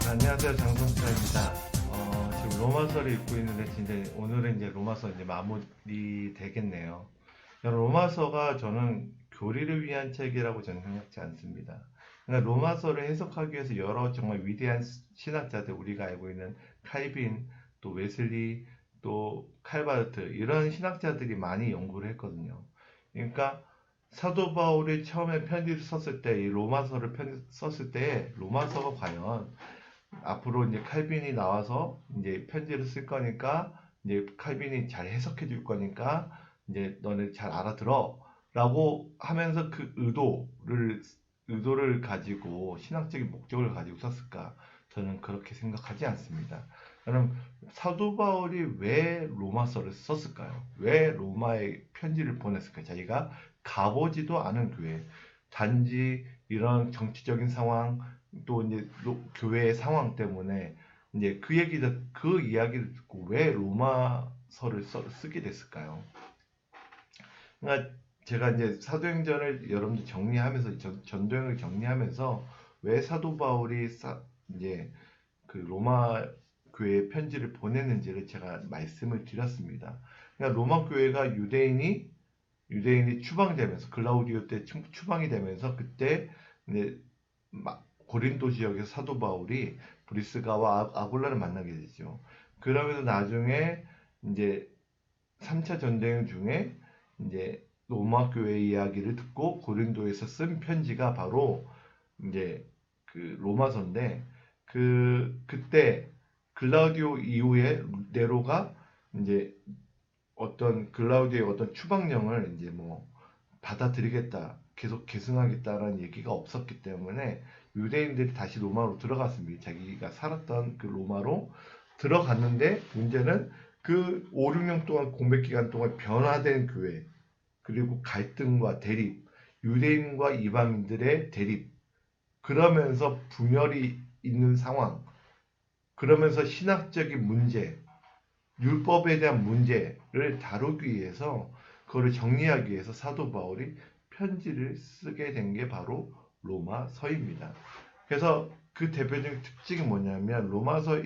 안녕하세요, 장성철입니다. 지금 로마서를 읽고 있는데 오늘은 이제 로마서 이제 마무리 되겠네요. 로마서가 저는 교리를 위한 책이라고 저는 생각지 않습니다. 그러니까 로마서를 해석하기 위해서 여러 정말 위대한 신학자들, 우리가 알고 있는 칼빈, 또 웨슬리, 또 칼바르트, 이런 신학자들이 많이 연구를 했거든요. 그러니까 사도 바울이 처음에 편지를 썼을 때, 이 로마서를 썼을 때 로마서가 과연 앞으로 이제 칼빈이 나와서 이제 편지를 쓸 거니까, 이제 칼빈이 잘 해석해 줄 거니까 이제 너네 잘 알아들어 라고 하면서 그 의도를 가지고, 신학적인 목적을 가지고 썼을까? 저는 그렇게 생각하지 않습니다. 그럼 사도 바울이 왜 로마서를 썼을까요? 왜 로마에 편지를 보냈을까요? 자기가 가보지도 않은 교회, 단지 이런 정치적인 상황, 또 이제 교회의 상황 때문에 이제 그 이야기를 듣고 왜 로마서를 쓰게 됐을까요? 그러니까 제가 이제 사도행전을 여러분들 정리하면서, 전도행을 정리하면서 왜 사도 바울이 이제 그 로마 교회에 편지를 보냈는지를 제가 말씀을 드렸습니다. 그러니까 로마 교회가 유대인이 추방되면서, 글라우디오 때 추방이 되면서, 그때 이제 고린도 지역에서 사도 바울이 브리스가와 아굴라를 만나게 되죠. 그러면서 나중에 이제 3차 전쟁 중에 이제 로마 교회 이야기를 듣고 고린도에서 쓴 편지가 바로 이제 그 로마서인데, 그때 글라우디오 이후에 네로가 이제 글라우디오의 어떤 추방령을 이제 뭐 받아들이겠다, 계속 계승하겠다라는 얘기가 없었기 때문에 유대인들이 다시 로마로 들어갔습니다. 자기가 살았던 그 로마로 들어갔는데, 문제는 그 5, 6년 동안, 공백 기간 동안 변화된 교회, 그리고 갈등과 대립, 유대인과 이방인들의 대립, 그러면서 분열이 있는 상황, 그러면서 신학적인 문제, 율법에 대한 문제를 다루기 위해서, 그거를 정리하기 위해서 사도 바울이 편지를 쓰게 된 게 바로 로마서입니다. 그래서 그 대표적인 특징이 뭐냐면, 로마서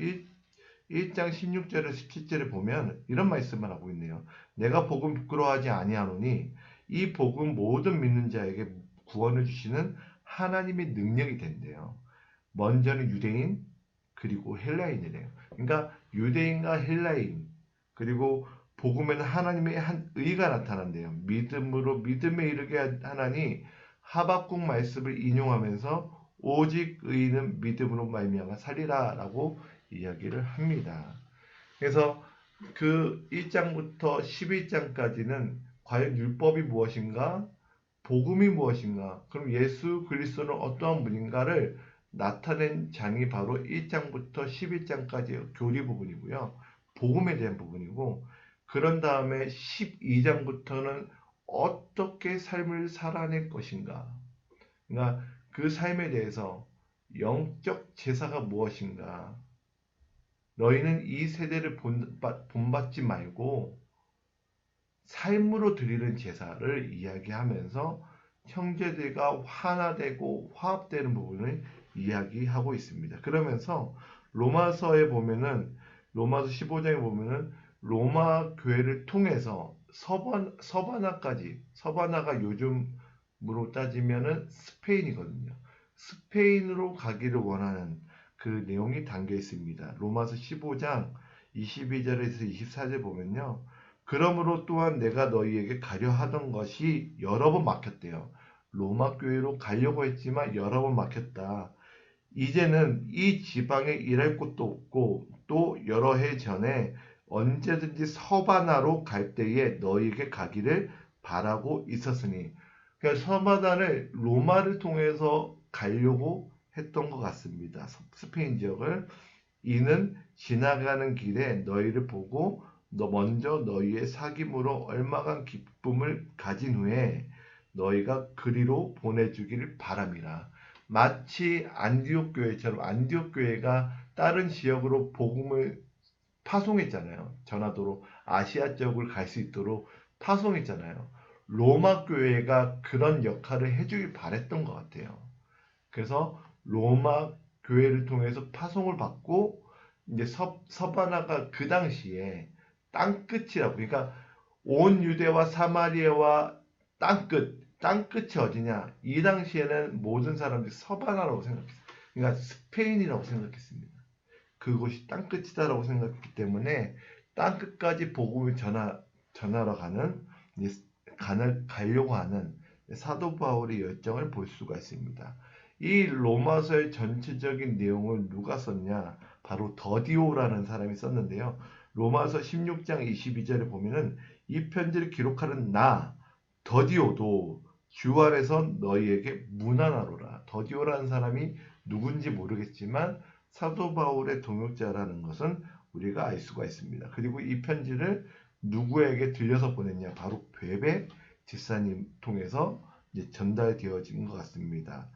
1장 16절에 17절에 보면 이런 말씀을 하고 있네요. 내가 복음 부끄러워하지 아니하노니 이 복음 모든 믿는 자에게 구원을 주시는 하나님의 능력이 된대요. 먼저는 유대인, 그리고 헬라인이래요. 그러니까 유대인과 헬라인, 그리고 복음에는 하나님의 한 의가 나타난대요. 믿음으로 믿음에 이르게 하나니, 하박국 말씀을 인용하면서 오직 의인은 믿음으로 말미암아 살리라라고 이야기를 합니다. 그래서 그 1장부터 11장까지는 과연 율법이 무엇인가, 복음이 무엇인가, 그럼 예수 그리스도는 어떠한 분인가를 나타낸 장이 바로 1장부터 11장까지의 교리 부분이고요. 복음에 대한 부분이고, 그런 다음에 12장부터는 어떻게 삶을 살아낼 것인가, 그러니까 그 삶에 대해서 영적 제사가 무엇인가, 너희는 이 세대를 본받지 말고 삶으로 드리는 제사를 이야기하면서 형제들과 하나되고 화합되는 부분을 이야기하고 있습니다. 그러면서 로마서에 보면은, 로마서 15장에 보면은 로마 교회를 통해서 서바나가 요즘으로 따지면은 스페인이거든요. 스페인으로 가기를 원하는 그 내용이 담겨 있습니다. 로마서 15장 22절에서 24절 보면요. 그러므로 또한 내가 너희에게 가려 하던 것이 여러 번 막혔대요. 로마 교회로 가려고 했지만 여러 번 막혔다. 이제는 이 지방에 일할 곳도 없고, 또 여러 해 전에 언제든지 서바나로 갈 때에 너희에게 가기를 바라고 있었으니, 그러니까 서바나를 로마를 통해서 가려고 했던 것 같습니다. 스페인 지역을. 이는 지나가는 길에 너희를 보고 먼저 너희의 사귐으로 얼마간 기쁨을 가진 후에 너희가 그리로 보내주기를 바람이라. 마치 안디옥 교회처럼, 안디옥 교회가 다른 지역으로 복음을 파송했잖아요. 전하도록 아시아 쪽을 갈 수 있도록 파송했잖아요. 로마 교회가 그런 역할을 해주길 바랬던 것 같아요. 그래서 로마 교회를 통해서 파송을 받고 이제 서바나가 그 당시에 땅끝이라고 그러니까 온 유대와 사마리아와 땅끝이 어디냐? 이 당시에는 모든 사람들이 서바나라고 생각했어요. 그러니까 스페인이라고 생각했습니다. 그곳이 땅끝이다라고 생각했기 때문에 땅끝까지 복음을 전하러 가려고 하는 사도 바울의 열정을 볼 수가 있습니다. 이 로마서의 전체적인 내용을 누가 썼냐? 바로 더디오라는 사람이 썼는데요. 로마서 16장 22절에 보면은 이 편지를 기록하는 나 더디오도 주 안에서 너희에게 문안하노라. 더디오라는 사람이 누군지 모르겠지만 사도 바울의 동역자라는 것은 우리가 알 수가 있습니다. 그리고 이 편지를 누구에게 들려서 보냈냐? 바로 베베 집사님 통해서 이제 전달되어진 것 같습니다.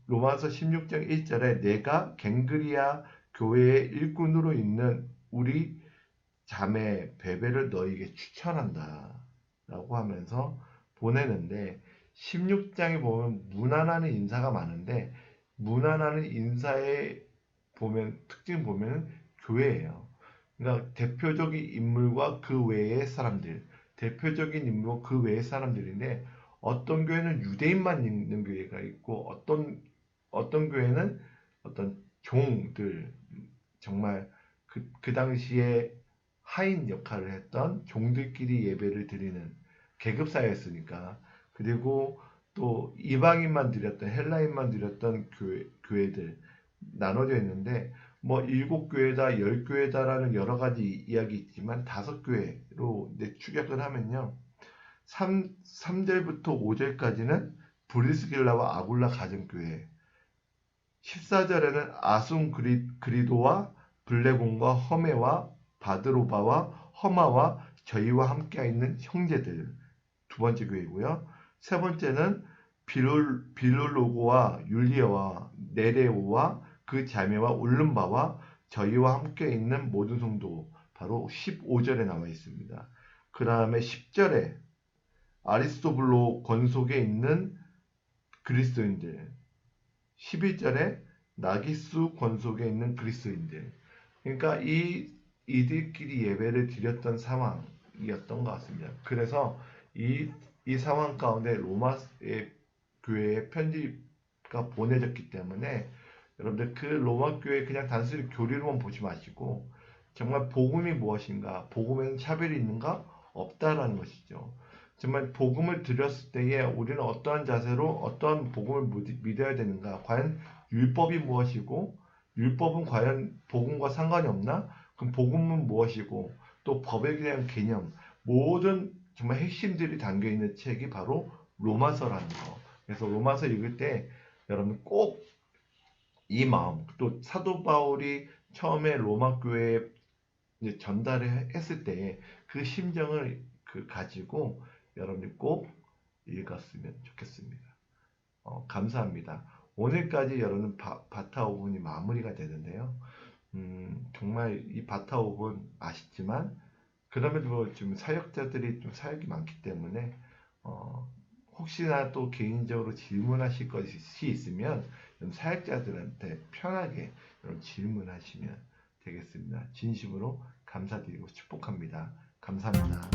로마서 16장 1절에 내가 갱그리아 교회의 일꾼으로 있는 우리 자매 베베를 너에게 추천한다 라고 하면서 보내는데 16장에 보면 문안하는 인사가 많은데 문안하는 인사의 특징 보면 교회예요. 그러니까 대표적인 인물과 그 외의 사람들, 대표적인 인물과 그 외의 사람들인데 어떤 교회는 유대인만 있는 교회가 있고 어떤 교회는 어떤 종들 정말 그 당시에 하인 역할을 했던 종들끼리 예배를 드리는 계급사였으니까 그리고 또 이방인만 드렸던 헬라인만 드렸던 교회들 나눠져 있는데 뭐 7교회다 10교회다라는 여러 가지 이야기 있지만 5교회로 추격을 하면요 3절부터 5절까지는 브리스길라와 아굴라 가정교회 14절에는 아순 그리도와 블레곤과 허메와 바드로바와 허마와 저희와 함께 있는 형제들 두 번째 교회고요. 세 번째는 빌롤로고와 율리아와 네레오와 그 자매와 울름바와 저희와 함께 있는 모든 성도 바로 15절에 나와 있습니다. 그 다음에 10절에 아리스토블로 권속에 있는 그리스도인들 11절에 나기수 권속에 있는 그리스도인들 그러니까 이들끼리 예배를 드렸던 상황이었던 것 같습니다. 그래서 이 상황 가운데 로마의 교회에 편지가 보내졌기 때문에 여러분들 그 로마 교회 그냥 단순히 교리로만 보지 마시고 정말 복음이 무엇인가, 복음에는 차별이 있는가 없다라는 것이죠. 정말 복음을 드렸을 때에 우리는 어떠한 자세로 어떠한 복음을 믿어야 되는가, 과연 율법이 무엇이고 율법은 과연 복음과 상관이 없나? 그럼 복음은 무엇이고 또 법에 대한 개념 모든 정말 핵심들이 담겨 있는 책이 바로 로마서라는 거. 그래서 로마서 읽을 때 여러분 꼭 이 마음 또 사도 바울이 처음에 로마 교회에 전달을 했을 때 그 심정을 가지고 여러분이 꼭 읽었으면 좋겠습니다. 감사합니다. 오늘까지 여러분 바타 5분이 마무리가 되는데요. 정말 이 바타 5분 아쉽지만 그럼에도 좀 사역자들이 좀 사역이 많기 때문에 혹시나 또 개인적으로 질문하실 것이 있으면 사역자들한테 편하게 질문하시면 되겠습니다. 진심으로 감사드리고 축복합니다. 감사합니다.